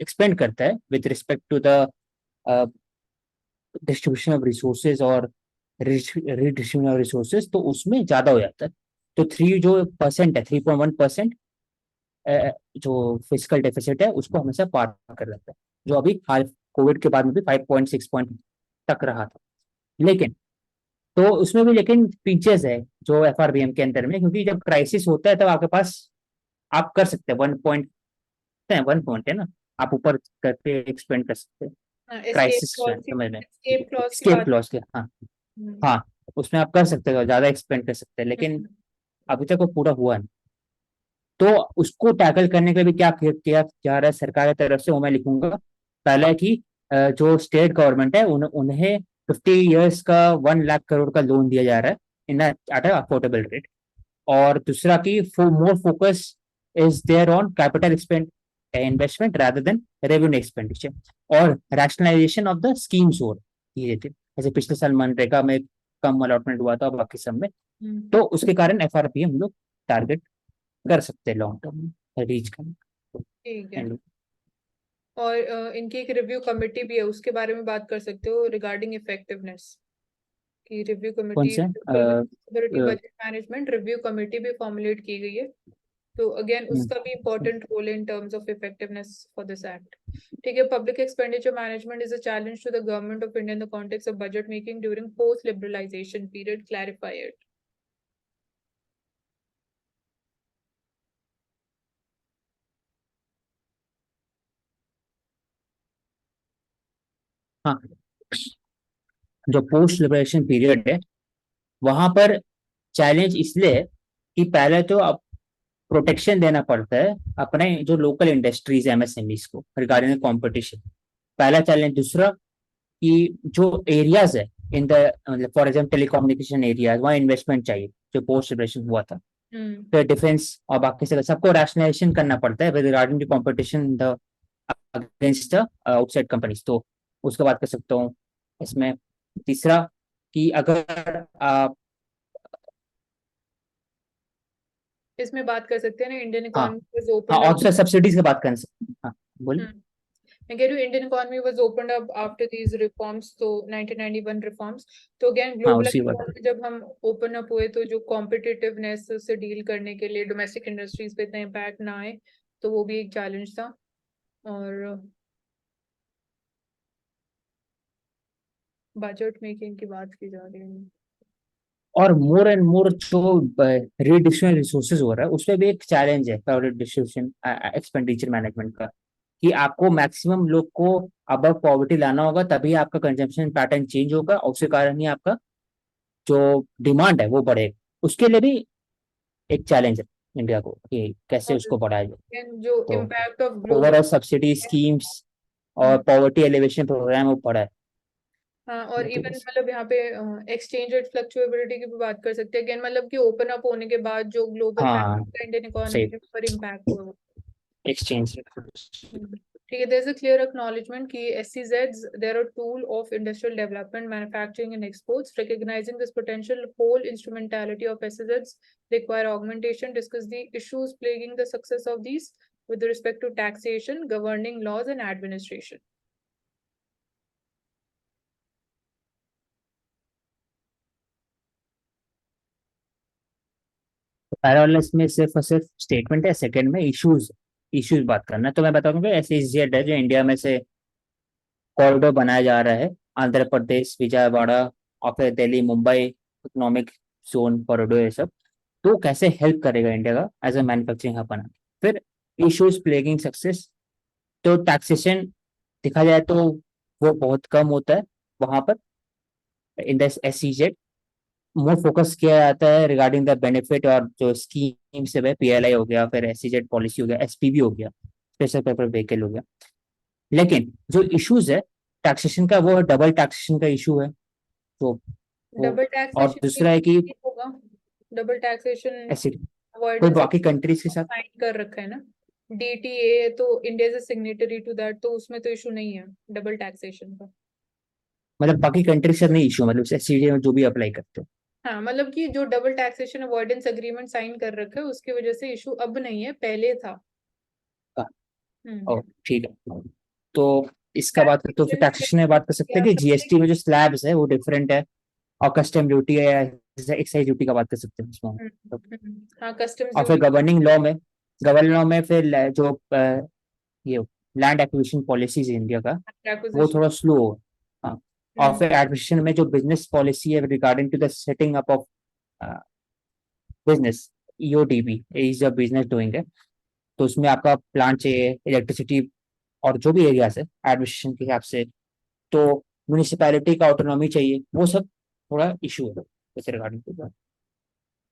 Speaker 2: एक्सपेंड करता है with respect to the distribution of resources और रिडिस्ट्रीब्यूशन ऑफ रिसोर्सेज, तो उसमें ज्यादा हो जाता है, तो 3 जो परसेंट है 3.1%, जो फिजिकल डेफिसिट है उसको हमेशा पार कर लेता है, जो अभी हाल कोविड के बाद में भी 5.6 पॉइंट तक रहा था। लेकिन तो उसमें भी लेकिन फीचर्स है जो एफआरबीएम के अंदर में, क्योंकि जब क्राइसिस होता है तब आपके पास आप कर सकते हैं 1 पॉइंट है ना, आप ऊपर करके एक्सपेंड कर सकते हैं
Speaker 1: एस्केप
Speaker 2: क्राइसिस
Speaker 1: क्लॉज की
Speaker 2: समय में।
Speaker 1: एस्केप क्लॉज की
Speaker 2: स्केप
Speaker 1: बात।
Speaker 2: क्लॉज के, हाँ।
Speaker 1: हम्म,
Speaker 2: हाँ, उसमें आप कर सकते हो, ज्यादा एक्सपेंड कर सकते हैं, लेकिन
Speaker 1: हम्म,
Speaker 2: अभी तक वो पूरा हुआ नहीं। तो उसको टैकल करने के लिए भी क्या किया जा रहा है सरकार की तरफ से, वो मैं लिखूंगा। पहला है कि जो स्टेट गवर्नमेंट है उन्हें 50 ईयर्स का 1 लाख करोड़ का लोन दिया जा रहा है इन एट अफोर्डेबल रेट। और दूसरा कि more focus is there on capital investment rather than revenue expenditure, और रैशनलाइजेशन ऑफ द स्कीम्स और धीरे धीरे, जैसे पिछले साल मनरेगा में कम अलॉटमेंट हुआ था, बाकी सब में।
Speaker 1: हम्म,
Speaker 2: तो उसके कारण एफआरपी हम लोग टारगेट कर सकते हैं लॉन्ग टर्म में रीच करने।
Speaker 1: ठीक है।
Speaker 2: एंड
Speaker 1: और इनकी एक रिव्यू कमेटी भी है, उसके बारे में बात कर सकते हो रिगार्डिंग इफेक्टिवनेस की। रिव्यू
Speaker 2: कौन
Speaker 1: कमेटी
Speaker 2: से
Speaker 1: security budget management review committee भी फॉर्मुलेट की गई है, तो अगेन उसका भी इम्पोर्टेंट रोल है in terms of effectiveness for this act. ठीक है। Public expenditure management is a challenge to the government of India in the context of budget making during post liberalisation period, clarify it.
Speaker 2: हाँ, जो post liberation period है वहां पर challenge इसलिए है कि पहले तो अब प्रोटेक्शन देना पड़ता है अपने जो लोकल इंडस्ट्रीज एमएसएमईज को रिगार्डिंग कंपटीशन, पहला चैलेंज। दूसरा कि जो एरियाज है इन द, मतलब फॉर एग्जाम्पल टेलीकम्युनिकेशन एरियाज, वहाँ इन्वेस्टमेंट चाहिए जो पोस्ट लिबरेशन हुआ था।
Speaker 1: हम्म,
Speaker 2: फिर डिफेंस और बाकी से सबको रैशनलाइजेशन करना पड़ता है regarding the competition the against the outside companies, तो उसका बात कर सकता हूँ इसमें। तीसरा कि अगर आप,
Speaker 1: इसमें बात कर सकते हैं ना, इंडियन
Speaker 2: हाँ
Speaker 1: इकोनॉमी वाज
Speaker 2: हाँ,
Speaker 1: ओपनड अप।
Speaker 2: ऑफसेट सब्सिडीज की बात कर सकते हैं, हाँ बोलिए।
Speaker 1: मैं कह रही हूँ Indian economy was opened up after these reforms, तो 1991 रिफॉर्म्स। तो अगेन
Speaker 2: हाँ
Speaker 1: ग्लोबल
Speaker 2: उसी बात।
Speaker 1: इकोनॉमी जब हम ओपन अप हुए तो जो कॉम्पिटिटिवनेस से डील करने के लिए डोमेस्टिक इंडस्ट्रीज पे इतना इम्पैक्ट ना आए, तो वो भी एक चैलेंज था। और बजट मेकिंग की बात की जा रही है।
Speaker 2: और मोर एंड मोर जो रीडिस्ट्रीब्यूशन रिसोर्सेज हो रहा है उसमें भी एक चैलेंज है प्रायोरिटी डिस्ट्रीब्यूशन एक्सपेंडिचर मैनेजमेंट का, कि आपको मैक्सिमम लोग को अबव पॉवर्टी लाना होगा, तभी आपका कंजम्पशन पैटर्न चेंज होगा, और उसके कारण ही आपका जो डिमांड है वो बढ़ेगा। उसके लिए भी एक चैलेंज है इंडिया को कि कैसे
Speaker 1: और
Speaker 2: उसको बढ़ाया जाए।
Speaker 1: again, जो
Speaker 2: तो
Speaker 1: impact of global.
Speaker 2: Overall subsidy schemes और पॉवर्टी एलिवेशन प्रोग्राम वो पड़ा है।
Speaker 1: हाँ, और
Speaker 2: उनकी
Speaker 1: इवन
Speaker 2: वजह से।
Speaker 1: मतलब यहाँ पे एक्सचेंज रेट फ्लक्चुएबिलिटी की भी बात कर सकते हैं अगेन, मतलब कि ओपन अप होने के बाद जो ग्लोबल
Speaker 2: हाँ
Speaker 1: फैक्टर इंडियन इकोनॉमी
Speaker 2: सही,
Speaker 1: के ऊपर इम्पैक्ट हुआ।
Speaker 2: एक्सचेंज।
Speaker 1: ठीक है। there's a clear acknowledgement कि SCZs they're a tool of industrial development, manufacturing and exports. Recognizing this potential whole instrumentality of SCZs require augmentation. Discuss the issues plaguing the success of these with respect to taxation, governing laws and administration.
Speaker 2: पहला वाला इसमें सिर्फ और सिर्फ statement है, second में issues, issues बात करना है। तो मैं बताऊंगा SEZ है जो इंडिया में से कॉरिडोर बनाया जा रहा है, आंध्र प्रदेश विजयवाड़ा और फिर Delhi Mumbai economic zone corridor, ये सब तो कैसे हेल्प करेगा इंडिया का एज अ मैन्युफैक्चरिंग हब बना। फिर इश्यूज प्लेगिंग सक्सेस, तो टैक्सेशन देखा जाए तो वो बहुत कम होता है वहां पर in the SEZ। More focus किया जाता है रिगार्डिंग द बेनिफिट, और जो स्कीम से है PLI हो गया, फिर SEZ पॉलिसी हो गया, SPV हो गया, स्पेशल पर्पज व्हीकल हो गया। लेकिन जो इश्यूज है टैक्सेशन का, वो डबल टैक्सेशन का इशू है। तो वो,
Speaker 1: डबल
Speaker 2: और
Speaker 1: टैक्सेशन
Speaker 2: दूसरा है कि
Speaker 1: होगा, डबल टैक्सेशन
Speaker 2: ऐसे कोई
Speaker 1: अवॉइडेंस
Speaker 2: बाकी कंट्रीज के साथ,
Speaker 1: साइन कर रखा है ना, DTA, तो India is signatory to that, तो उसमें तो इशू नहीं है डबल टैक्सेशन का।
Speaker 2: मतलब बाकी कंट्रीज से नहीं इशू, मतलब SEZ में जो भी अप्लाई करते हो।
Speaker 1: हाँ, मतलब कि जो double taxation avoidance agreement sign कर रखा है उसकी वजह से इशू अब नहीं है, पहले था।
Speaker 2: हाँ,
Speaker 1: हम्म।
Speaker 2: ओ ठीक है। तो इसका बात करते, तो फिर
Speaker 1: टैक्सेशन
Speaker 2: टैक्सेशन में बात कर सकते हैं कि GST में जो स्लैब्स है वो डिफरेंट है, और कस्टम ड्यूटी है या एक्साइज ड्यूटी का बात कर सकते हैं उसमें।
Speaker 1: हाँ, कस्टम्स
Speaker 2: और फिर
Speaker 1: ड्यूटी।
Speaker 2: गवर्निंग लॉ में गवर्नर में फिर जो ये लैंड एक्विजिशन पॉलिसीज इंडिया का वो
Speaker 1: Acquisition.
Speaker 2: थोड़ा स्लो हो। हाँ। और फिर एडमिनिस्ट्रेशन में जो बिजनेस पॉलिसी है regarding to the setting up of business, EODB is a business doing है, तो उसमें आपका प्लान चाहिए, इलेक्ट्रिसिटी और जो भी एरियाज है एडमिनिस्ट्रेशन के हिसाब से, तो म्यूनिसिपैलिटी का ऑटोनॉमी चाहिए, वो सब थोड़ा इशू है इस रिगार्डिंग टू।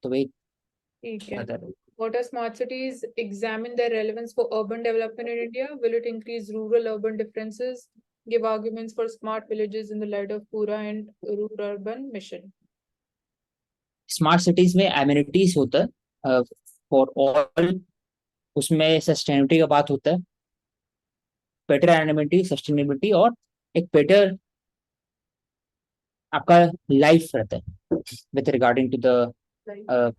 Speaker 2: तो वही
Speaker 1: ठीक है.
Speaker 2: Other
Speaker 1: What are smart cities? Examine their relevance for urban development in India. Will it increase rural-urban differences? Give arguments for smart villages in the light of Pura and Rural-Urban Mission.
Speaker 2: Smart cities में amenities होता है for all, उसमें sustainability का बात होता है, better एनिमिटी sustainability, और एक बेटर आपका लाइफ रहता है with regarding to the
Speaker 1: Right.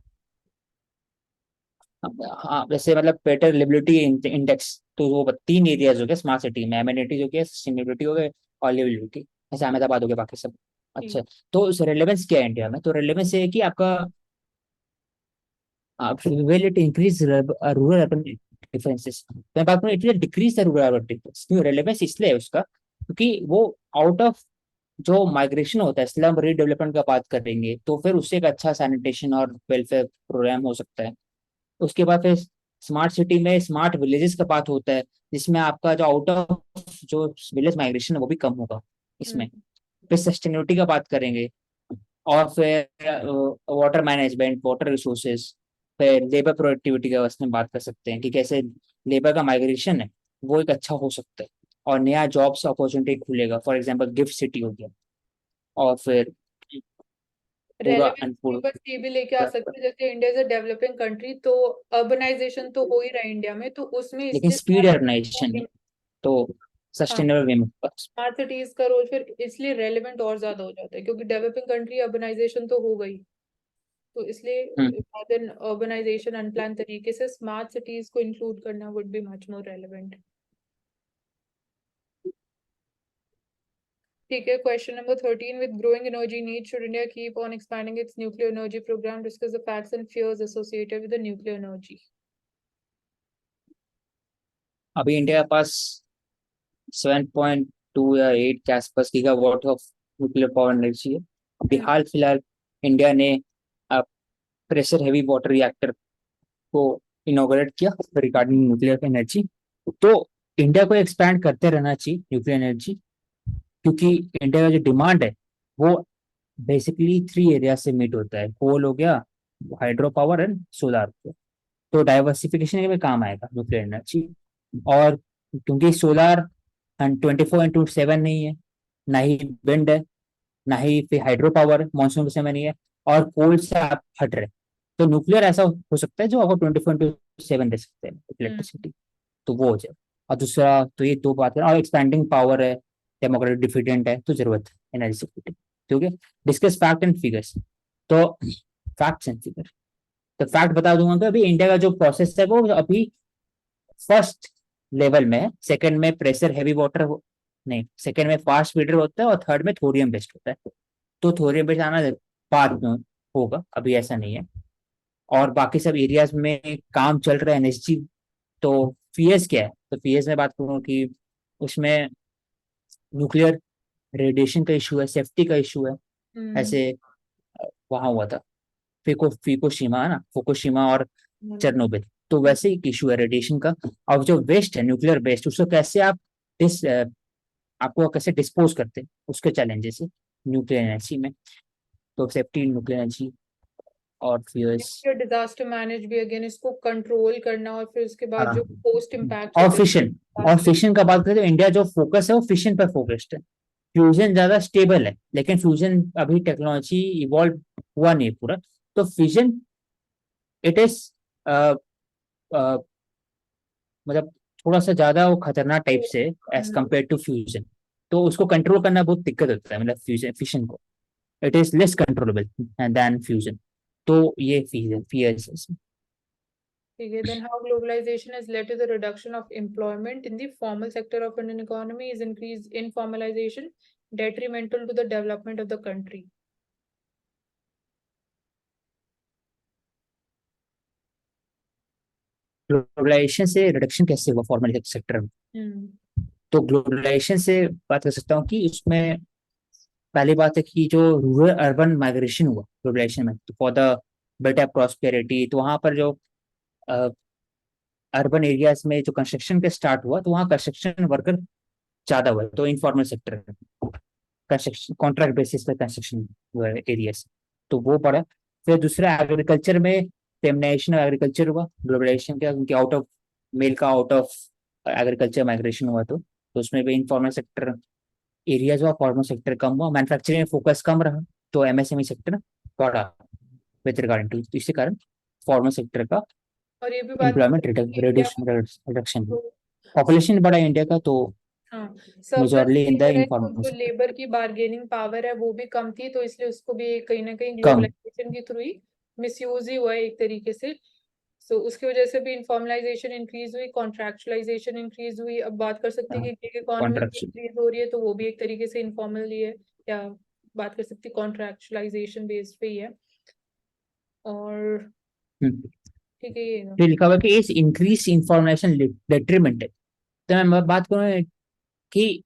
Speaker 2: हाँ, वैसे मतलब बेटर लिबिलिटी इंडेक्स, तो वो तीन एरियाज हो गए स्मार्ट सिटी में, एमिनिटीज हो गया, सस्टेनेबिलिटी हो गया और लिबिलिटी, ऐसे अहमदाबाद हो गया, बाकी सब।
Speaker 1: ठीक.
Speaker 2: अच्छा, तो उस रेलेवेंस क्या है इंडिया में? तो रेलेवेंस ये है कि आपका will it increase rural urban differences? मैं बात करूँ it will decrease the rural urban difference. क्यों रेलेवेंस इसलिए है उसका, क्योंकि वो आउट ऑफ जो माइग्रेशन होता है, स्लम रीडेवलपमेंट का बात करेंगे, तो फिर उससे एक अच्छा सैनिटेशन और वेलफेयर प्रोग्राम हो सकता है। उसके बाद फिर स्मार्ट सिटी में स्मार्ट विलेजेस का बात होता है, जिसमें आपका जो आउट ऑफ जो विलेज माइग्रेशन है वो भी कम होगा इसमें। फिर सस्टेनेबिलिटी का बात करेंगे, और फिर वाटर मैनेजमेंट, वाटर रिसोर्सेज, फिर लेबर प्रोडक्टिविटी का उसमें बात कर सकते हैं कि कैसे लेबर का माइग्रेशन है वो एक अच्छा हो सकता है, और नया जॉब्स अपॉर्चुनिटी खुलेगा, फॉर एग्जांपल गिफ्ट सिटी हो गया, और फिर पूरा
Speaker 1: रेलेवेंस
Speaker 2: एंड
Speaker 1: के
Speaker 2: पूरा।
Speaker 1: बस ये भी लेके आ सकते हैं, जैसे India is a developing country, तो अर्बनाइजेशन तो हो ही रहा है इंडिया में, तो उसमें
Speaker 2: लेकिन
Speaker 1: इसलिए
Speaker 2: स्पीड अर्बनाइजेशन है, तो
Speaker 1: हाँ,
Speaker 2: सस्टेनेबल वे में
Speaker 1: स्मार्ट सिटीज का रोल फिर इसलिए रेलेवेंट और ज्यादा हो जाता है, क्योंकि डेवलपिंग कंट्री अर्बनाइजेशन तो हो गई, तो इसलिए rather than urbanization अनप्लान तरीके से स्मार्ट सिटीज को इंक्लूड करना would be much more relevant. ठीक है. Question number 13. With growing energy needs, should India keep on expanding its nuclear energy program? Discuss the facts and fears associated with the nuclear energy.
Speaker 2: अभी India के पास 7.2 या 8 के आसपास gigawatt of nuclear power energy है। अभी हाल फिलहाल India ने pressure heavy water reactor को इनॉग्रेट किया रिगार्डिंग न्यूक्लियर एनर्जी। तो इंडिया को एक्सपैंड करते रहना चाहिए न्यूक्लियर एनर्जी, क्योंकि इंडिया का जो डिमांड है वो बेसिकली 3 एरिया से मीट होता है, कोल हो गया, हाइड्रो पावर एंड सोलर। तो डाइवर्सिफिकेशन में काम आएगा न्यूक्लियर एनर्जी। और क्योंकि सोलर 24/7 नहीं है, ना ही विंड है, ना ही फिर हाइड्रो पावर मानसून के समय नहीं है, और कोल से आप हट रहे, तो न्यूक्लियर ऐसा हो सकता है जो आपको 24/7 दे सकते हैं इलेक्ट्रिसिटी, तो वो हो जाए। और दूसरा तो ये दो बात है, और एक्सपैंडिंग पावर है, डेमोक्रेटिक डिफिडेंट है, तो जरूरत है एनर्जी सिक्योरिटी। ठीक है, डिस्कस फैक्ट एंड फिगर्स। तो फैक्ट्स एंड फिगर, तो फैक्ट बता दूंगा कि अभी इंडिया का जो प्रोसेस है वो अभी फर्स्ट लेवल में है, सेकंड में प्रेशर हैवी वाटर नहीं, सेकंड में फास्ट फीडर होता है, और थर्ड में थोरियम बेस्ड होता है। तो थोरियम बेस्ड आना बाद में होगा, अभी ऐसा नहीं है। और बाकी सब एरियाज में काम चल रहा है एनएसजी। तो पीएस क्या है? तो पीएस में बात करूँ कि उसमें न्यूक्लियर रेडिएशन का इशू है, सेफ्टी का इशू है। ऐसे वहां हुआ था फिकोशिमा है ना, फुकुशिमा और चेरनोबिल, तो वैसे ही इशू है रेडिएशन का। और जो वेस्ट है न्यूक्लियर वेस्ट, उसको कैसे आप आपको कैसे डिस्पोज करते हैं, उसके चैलेंजेस है न्यूक्लियर एनर्जी में। तो सेफ्टी न्यूक्लियर एनर्जी और फियर्स।
Speaker 1: डिजास्टर मैनेज भी अगेन इसको कंट्रोल करना, और फिर उसके बाद
Speaker 2: हाँ,
Speaker 1: जो पोस्ट इम्पैक्ट
Speaker 2: और
Speaker 1: होते
Speaker 2: फिशन, और
Speaker 1: हैं.
Speaker 2: फिशन का बात करें तो इंडिया जो फोकस है वो फिशन पर फोकस्ड है। फ्यूजन ज्यादा स्टेबल है, लेकिन फ्यूजन अभी टेक्नोलॉजी इवॉल्व हुआ नहीं पूरा। तो फ्यूजन इट इज मतलब थोड़ा सा ज्यादा वो खतरनाक टाइप से एज कम्पेयर टू फ्यूजन, तो उसको कंट्रोल करना बहुत दिक्कत होता है, मतलब फ्यूजन फिशन को it is less controllable than fusion. तो ये फियर्स।
Speaker 1: ठीक है. Then how globalization has led to the reduction of employment in the formal sector of Indian economy? Is increased informalization detrimental to the development of the country?
Speaker 2: Globalisation से reduction कैसे हुआ formal sector में।
Speaker 1: हम्म
Speaker 2: तो globalisation से बात कर सकता हूँ कि उसमें पहली बात है कि जो रूरल अर्बन माइग्रेशन हुआ ग्लोबलाइजेशन में, तो फॉर द बेटर प्रॉस्पेरिटी, तो वहां पर जो अर्बन एरियाज में जो कंस्ट्रक्शन के स्टार्ट हुआ, तो वहाँ कंस्ट्रक्शन वर्कर ज्यादा हुआ, तो informal sector construction contract basis पे कंस्ट्रक्शन एरियाज, तो वो बढ़ा। फिर दूसरा एग्रीकल्चर में फेमिनाइजेशन ऑफ एग्रीकल्चर हुआ ग्लोबलाइजेशन का, क्योंकि आउट ऑफ मेल का आउट ऑफ एग्रीकल्चर माइग्रेशन हुआ, तो उसमें भी इनफॉर्मल सेक्टर एरियाज हुआ, फॉर्मल सेक्टर कम हुआ, मैन्युफैक्चरिंग में फोकस कम रहा, तो एमएसएमई सेक्टर बढ़ा विद रिगार्डिंग टू, इसी कारण फॉर्मल सेक्टर का
Speaker 1: और ये भी बात कर
Speaker 2: एम्प्लॉयमेंट
Speaker 1: सकते हैं कि इंडिया
Speaker 2: रिडक्शन
Speaker 1: तो
Speaker 2: हुआ। पॉपुलेशन बढ़ा इंडिया का, तो
Speaker 1: हाँ सरप्लस
Speaker 2: मेजॉरली इन द
Speaker 1: लेबर है, तो
Speaker 2: इनफॉर्मल
Speaker 1: जो लेबर की बार्गेनिंग पावर है वो भी कम थी, तो इसलिए उसको भी कहीं ना कहीं
Speaker 2: कम।
Speaker 1: ग्लोबलाइजेशन के थ्रू ही मिसयूज ही हुआ है एक तरीके से। सो उसकी वजह से भी इनफॉर्मलाइजेशन इंक्रीज हुई, कॉन्ट्रैक्चुअलाइजेशन इंक्रीज हुई। अब बात कर सकते हैं कि गिग इकोनॉमी
Speaker 2: कॉन्ट्रैक्शन।
Speaker 1: इंक्रीज हो रही है, तो वो भी एक तरीके से इनफॉर्मल ही है, या बात कर सकते हैं कॉन्ट्रैक्चुअलाइजेशन बेस्ड पे ही है। और ठीक है ये ना।
Speaker 2: फिर लिखा हुआ है कि इस इंक्रीज इंफॉर्मेशन डेट्रीमेंट है, तो मैं बात करूँ कि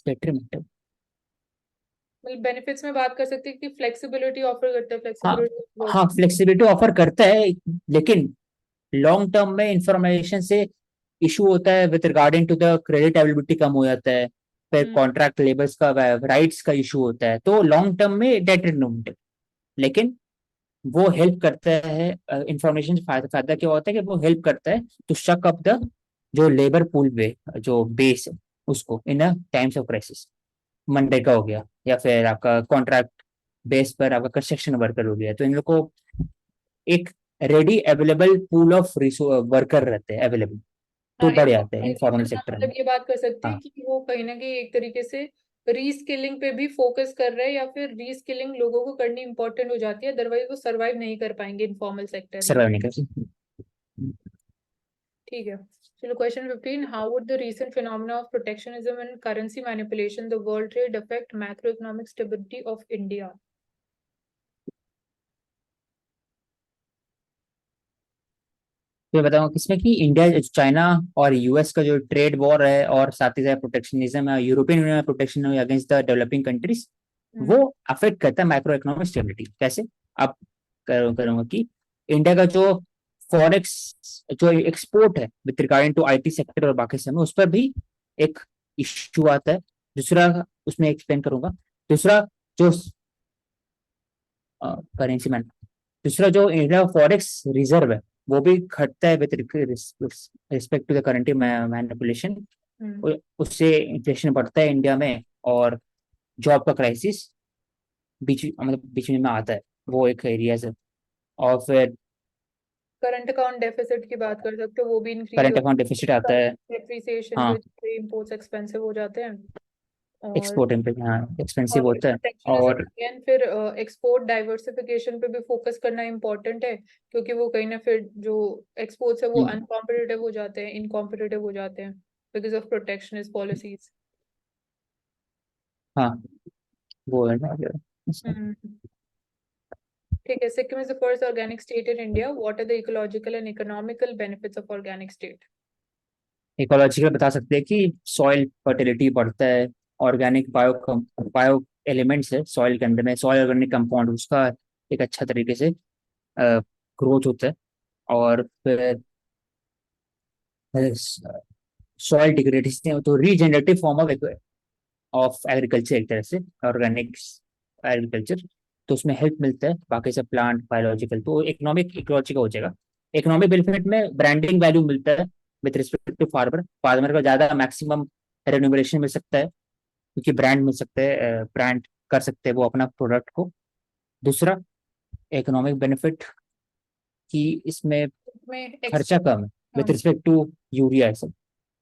Speaker 2: डेट्रीमेंट है।
Speaker 1: मतलब बेनिफिट्स में बात कर सकते हैं कि फ्लेक्सिबिलिटी ऑफर करता है,
Speaker 2: हाँ,
Speaker 1: फ्लेक्सिबिलिटी
Speaker 2: हाँ फ्लेक्सिबिलिटी ऑफर करता है, लेकिन लॉन्ग टर्म में इंफॉर्मेशन से इशू होता है with regarding to the credit ability कम हो जाता है, फिर
Speaker 1: हम्म
Speaker 2: कॉन्ट्रैक्ट लेबर्स का राइट्स का इशू होता है, तो लॉन्ग टर्म में डेट्रीमेंट है। लेकिन वो हेल्प करता है, इंफॉर्मेशन से फायदा क्या होता है कि वो हेल्प करता है टू शक अप द जो लेबर पूल वे जो बेस है उसको इन अ टाइम्स ऑफ क्राइसिस। मनरेगा हो गया, या फिर आपका कॉन्ट्रैक्ट बेस पर आपका कंस्ट्रक्शन वर्कर हो गया, तो इन लोग को एक ready available pool of worker रहते हैं अवेलेबल, तो
Speaker 1: हाँ
Speaker 2: बढ़ जाते हैं
Speaker 1: इनफॉर्मलाइजेशन
Speaker 2: इनफॉर्मल
Speaker 1: का
Speaker 2: सेक्टर में।
Speaker 1: मतलब ये बात कर सकते हैं
Speaker 2: हाँ,
Speaker 1: कि वो कहीं ना कहीं एक तरीके से रीस्किलिंग पे भी फोकस कर रहे हैं, या फिर रीस्किलिंग लोगों को करनी इंपॉर्टेंट हो जाती है, अदरवाइज वो सर्वाइव नहीं कर पाएंगे इनफॉर्मल सेक्टर में।
Speaker 2: सर्वाइव नहीं कर सकते।
Speaker 1: ठीक है, चलो question 15, how would the recent phenomena of protectionism and currency manipulation the world trade affect macro economic stability of India.
Speaker 2: तो ये बताऊंगा किसमें कि इंडिया चाइना और यूएस का जो ट्रेड वॉर है, और साथ ही साथ प्रोटेक्शनिज्म है, यूरोपियन यूनियन में protection against the developing countries, वो
Speaker 1: हम्म
Speaker 2: अफेक्ट करता है माइक्रो इकोनॉमिक स्टेबिलिटी। कैसे? अब करूंगा कि इंडिया का जो फॉरेक्स जो एक्सपोर्ट है with regarding to IT sector और बाकी समय, उस पर भी एक इश्यू आता है। दूसरा, उसमें एक्सप्लेन करूंगा। दूसरा, जो करेंसी मैन दूसरा जो इंडिया फॉरेक्स रिजर्व है, वो भी घटता है with respect to the currency manipulation.
Speaker 1: Hmm
Speaker 2: उससे इन्फ्लेशन बढ़ता है इंडिया में, और जॉब का क्राइसिस बीच में आता है, वो एक एरियाज है। और फिर
Speaker 1: करंट अकाउंट डेफिसिट की बात कर सकते हो, वो भी इंक्रीज
Speaker 2: करंट
Speaker 1: हो,
Speaker 2: अकाउंट डेफिसिट आता है।
Speaker 1: डेप्रिसिएशन की
Speaker 2: हाँ,
Speaker 1: वजह से इम्पोर्ट्स एक्सपेंसिव हो जाते हैं। और
Speaker 2: एक्सपोर्ट इम्पोर्ट, हाँ एक्सपेंसिव
Speaker 1: और
Speaker 2: होता है।
Speaker 1: प्रोटेक्शनिज्म
Speaker 2: और
Speaker 1: अगेन फिर एक्सपोर्ट डाइवर्सिफिकेशन पे भी फोकस करना इम्पोर्टेंट है, क्योंकि वो कहीं ना फिर जो एक्सपोर्ट्स है वो अनकॉम्पिटिटिव हो जाते हैं, इनकॉम्पिटिटिव हो जाते हैं बिकॉज ऑफ प्रोटेक्शनिस्ट पॉलिसीज।
Speaker 2: हाँ, वो है ना।
Speaker 1: ठीक है, Sikkim is the first organic state in India, what are the ecological and economical benefits of organic state.
Speaker 2: Ecological बता सकते हैं कि सॉइल फर्टिलिटी बढ़ता है, ऑर्गेनिक बायो एलिमेंट्स है सॉइल के अंदर में, सॉइल ऑर्गेनिक कंपाउंड उसका एक अच्छा तरीके से ग्रोथ होता है। और फिर सॉइल डिग्रेडेशन, तो रीजनरेटिव फॉर्म ऑफ एग्रीकल्चर एक तरह से ऑर्गेनिक एग्रीकल्चर, तो उसमें हेल्प मिलता है बाकी सब प्लांट बायोलॉजिकल, तो इकोनॉमिक इकोलॉजी का हो जाएगा। इकोनॉमिक बेनिफिट में ब्रांडिंग वैल्यू मिलता है with respect to farmer, farmer को ज्यादा मैक्सिमम रेन्यूमरेशन मिल सकता है, क्योंकि ब्रांड मिल सकते हैं, ब्रांड कर सकते हैं वो अपना प्रोडक्ट को। दूसरा, इकोनॉमिक बेनिफिट कि इसमें
Speaker 1: में
Speaker 2: खर्चा
Speaker 1: एक्सपोर्ट।
Speaker 2: कम है विद रिस्पेक्ट टू यूरिया है सब,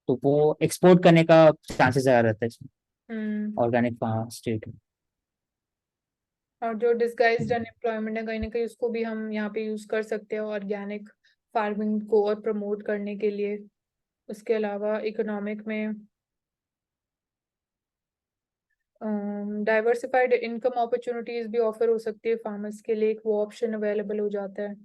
Speaker 2: तो वो एक्सपोर्ट करने का चांसेस ज्यादा रहता है इसमें,
Speaker 1: हम्म
Speaker 2: ऑर्गेनिक स्टेट।
Speaker 1: और जो डिस्गाइज्ड अनएम्प्लॉयमेंट है कहीं ना कहीं उसको भी हम यहाँ पे यूज कर सकते हैं ऑर्गेनिक फार्मिंग को और प्रमोट करने के लिए। उसके अलावा इकोनॉमिक में डाइवर्सिफाइड इनकम अपॉर्चुनिटीज भी ऑफर हो सकती है फार्मर्स के लिए, एक वो ऑप्शन अवेलेबल हो जाता है।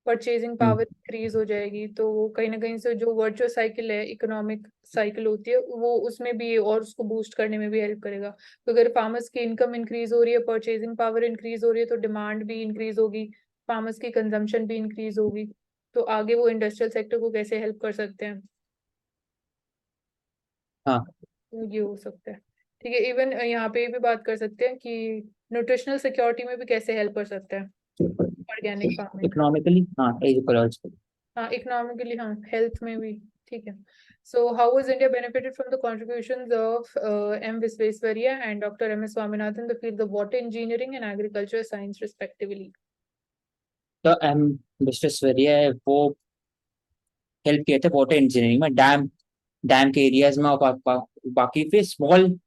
Speaker 1: परचेजिंग पावर इंक्रीज हो जाएगी, तो वो कहीं ना कहीं से जो वर्चुअस साइकिल है, इकोनॉमिक साइकिल होती है, वो उसमें भी और उसको बूस्ट करने में भी हेल्प करेगा। तो अगर फार्मर्स की इनकम इंक्रीज हो रही है, परचेजिंग पावर इंक्रीज हो रही है, तो डिमांड भी इंक्रीज होगी, फार्मर्स की कंजम्पशन भी इंक्रीज होगी, तो आगे वो इंडस्ट्रियल सेक्टर को कैसे हेल्प कर सकते हैं।
Speaker 2: हाँ
Speaker 1: तो ये हो सकता है। ठीक है, इवन यहाँ पे भी बात कर सकते हैं कि न्यूट्रिशनल सिक्योरिटी में भी कैसे हेल्प कर सकता है ऑर्गेनिक फार्मिंग।
Speaker 2: इकोनॉमिकली, हाँ इकोलॉजिकली।
Speaker 1: हाँ, इकोनॉमिकली, हाँ, हेल्थ में भी। ठीक है। So how was India benefited from the contributions of M Visvesvaraya and doctor M S Swaminathan in the field of water engineering and agriculture science respectively.
Speaker 2: तो एम विश्वेश्वरैया है, वो हेल्प किए थे वाटर इंजीनियरिंग में, डैम डैम के एरियाज में, और बाकी फिर स्मॉल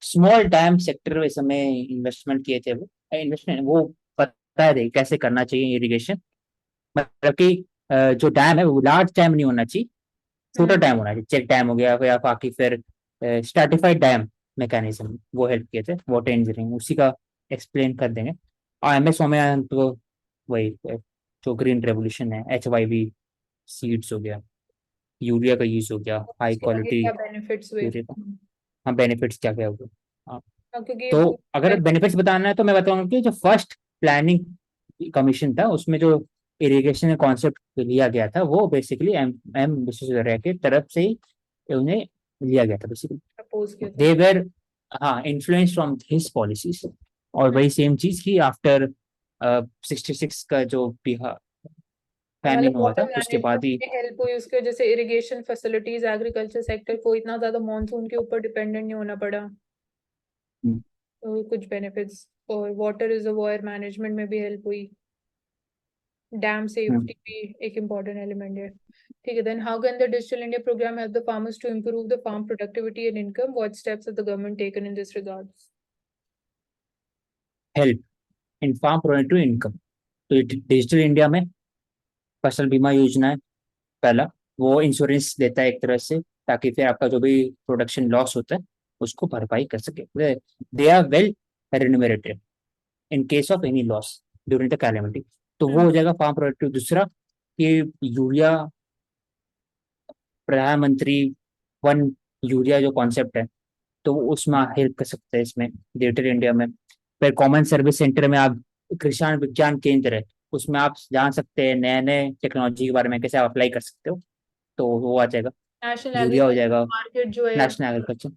Speaker 2: स्मॉल डैम सेक्टर में समय इन्वेस्टमेंट किए थे। वो इन्वेस्टमेंट वो पता है कैसे करना चाहिए इरिगेशन, मतलब कि जो डैम है वो लार्ज डैम नहीं होना चाहिए, छोटा डैम होना चाहिए, चेक डैम हो गया या बाकी फिर स्ट्रेटिफाइड डैम मैकेनिज्म, वो हेल्प किए थे वाटर इंजीनियरिंग, उसी का एक्सप्लेन कर देंगे। और एम एस स्वामीनाथन तो वही जो ग्रीन रेवोल्यूशन है, HYV सीड्स हो गया, यूरिया का यूज हो गया, हाई
Speaker 1: उसके आगे
Speaker 2: क्वालिटी
Speaker 1: क्या बेनिफिट्स हुए।
Speaker 2: यूरिया का। हाँ बेनिफिट्स क्या क्या होगा। हाँ,
Speaker 1: क्योंकि
Speaker 2: तो अगर बेनिफिट्स बताना है तो मैं बताऊंगा कि जो फर्स्ट प्लानिंग कमीशन था उसमें जो इरिगेशन का कॉन्सेप्ट लिया गया था वो बेसिकली एम एम विश्वेश्वरैया की तरफ से ही उन्हें लिया गया था बेसिकली।
Speaker 1: प्रपोज किया था।
Speaker 2: दे वेर, हाँ, इन्फ्लुएंस फ्रॉम हिज पॉलिसीज। और वही सेम चीज की आफ्टर 66 का जो बिहार
Speaker 1: मतलब
Speaker 2: फैमिन हुआ
Speaker 1: वाटर
Speaker 2: था उसके
Speaker 1: मैनेजमेंट
Speaker 2: बाद ही।
Speaker 1: में हेल्प हुई उसके वजह से, इरिगेशन फैसिलिटीज, एग्रीकल्चर सेक्टर को इतना ज्यादा मानसून के ऊपर डिपेंडेंट नहीं होना पड़ा, तो कुछ बेनिफिट्स। और वाटर रिजर्वोयर मैनेजमेंट में भी हेल्प हुई, डैम सेफ्टी भी एक इम्पॉर्टेंट एलिमेंट है। ठीक है, then how can the digital India programme help the farmers to improve the farm productivity and income, what steps have the government taken in this regards.
Speaker 2: Help in farm productive income, तो digital India में फसल बीमा योजना है पहला, वो insurance देता है एक तरह से, ताकि फिर आपका जो भी प्रोडक्शन लॉस होता है उसको भरपाई कर सके। They are well remunerated in case of any loss during the calamity, तो वो हो जाएगा फार्म प्रोडक्टिव। दूसरा कि यूरिया, प्रधानमंत्री वन यूरिया जो कॉन्सेप्ट है, तो उसमें हेल्प कर सकते हैं इसमें डिजिटल इंडिया में। फिर कॉमन सर्विस सेंटर में आप, किसान विज्ञान केंद्र है, उसमें आप जान सकते हैं नए नए टेक्नोलॉजी के बारे में कैसे आप अप्लाई कर सकते हो, तो वो आ जाएगा।
Speaker 1: नेशनल
Speaker 2: यूरिया हो
Speaker 1: एग्रीकल्चर
Speaker 2: जाएगा,
Speaker 1: मार्केट जो है।
Speaker 2: नेशनल एग्रीकल्चर,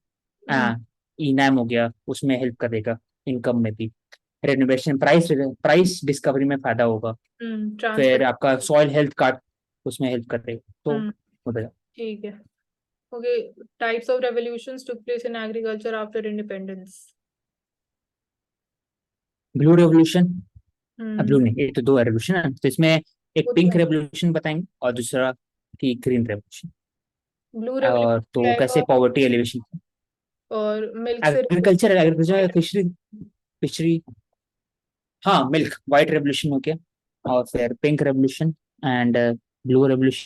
Speaker 2: हाँ, ई नैम हो गया, उसमें हेल्प कर देगा इनकम में भी। रेनोवेशन प्राइस प्राइस डिस्कवरी में फायदा होगा। फिर आपका
Speaker 1: ट्रांसपेरेंसी।
Speaker 2: सॉइल हेल्थ कार्ड उसमें हेल्प कर देगा, तो हो जाएगा।
Speaker 1: ठीक है। Okay, types of revolutions took place in agriculture after independence.
Speaker 2: Blue revolution, blue
Speaker 1: hmm.
Speaker 2: नहीं, ये तो दो रेवोल्यूशन है, तो इसमें एक पिंक रेवोल्यूशन बताएंगे और दूसरा की ग्रीन रेवोल्यूशन।
Speaker 1: ब्लू
Speaker 2: और
Speaker 1: रेवोल्यूशन
Speaker 2: तो
Speaker 1: आएगा।
Speaker 2: कैसे पॉवर्टी एलिवेशन,
Speaker 1: और मिल्क से।
Speaker 2: एग्रीकल्चर एग्रीकल्चर फिशरी, फिशरी, हाँ मिल्क, व्हाइट रेवोल्यूशन हो गया, और फिर pink revolution and blue revolution